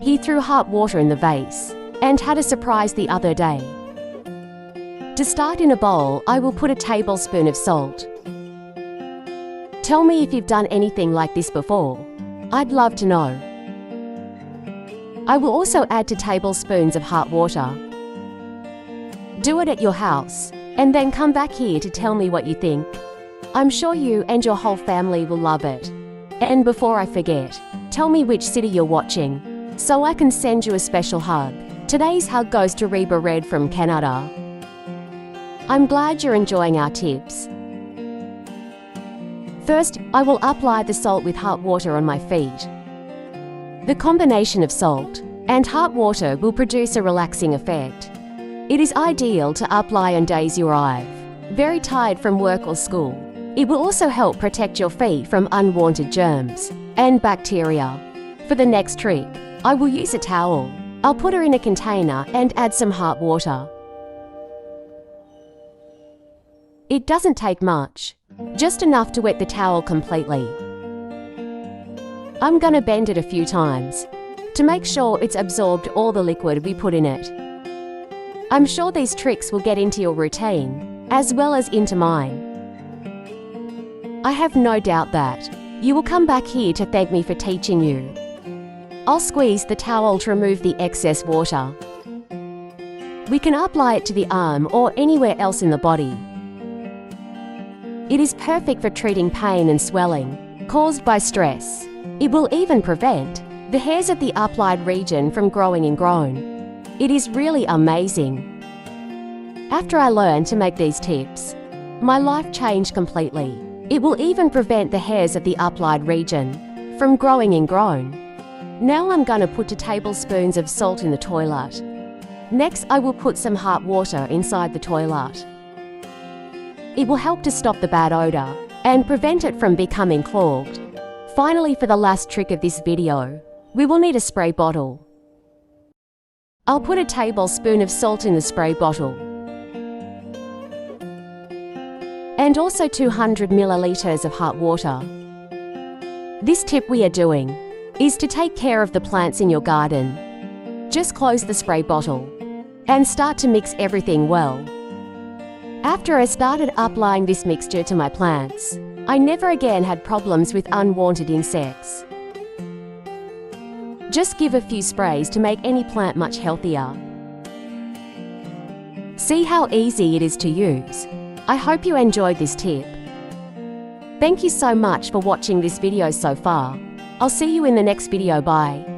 He threw hot water in the vase and had a surprise the other day. To start, in a bowl, I will put a tablespoon of salt. Tell me if you've done anything like this before. I'd love to know. I will also add 2 tablespoons of hot water. Do it at your house, and then come back here to tell me what you think. I'm sure you and your whole family will love it. And before I forget, tell me which city you're watching, so I can send you a special hug. Today's hug goes to Reba Red from Canada. I'm glad you're enjoying our tips. First, I will apply the salt with hot water on my feet. The combination of salt and hot water will produce a relaxing effect. It is ideal to apply on days you arrive very tired from work or school. It will also help protect your feet from unwanted germs and bacteria. For the next trick, I will use a towel. I'll put her in a container and add some hot water. It doesn't take much, just enough to wet the towel completely. I'm gonna bend it a few times to make sure it's absorbed all the liquid we put in it. I'm sure these tricks will get into your routine, as well as into mine. I have no doubt that you will come back here to thank me for teaching you. I'll squeeze the towel to remove the excess water. We can apply it to the arm or anywhere else in the body. It is perfect for treating pain and swelling caused by stress. It will even prevent the hairs of the applied region from growing ingrown. It is really amazing. After I learned to make these tips, my life changed completely. It will even prevent the hairs of the applied region from growing ingrown. Now I'm gonna put 2 tablespoons of salt in the toilet. Next, I will put some hot water inside the toilet. It will help to stop the bad odor and prevent it from becoming clogged. Finally, for the last trick of this video, we will need a spray bottle. I'll put a tablespoon of salt in the spray bottle and also 200 milliliters of hot water. This tip we are doing is to take care of the plants in your garden. Just close the spray bottle and start to mix everything well. After I started applying this mixture to my plants, I never again had problems with unwanted insects. Just give a few sprays to make any plant much healthier. See how easy it is to use. I hope you enjoyed this tip. Thank you so much for watching this video so far. I'll see you in the next video. Bye.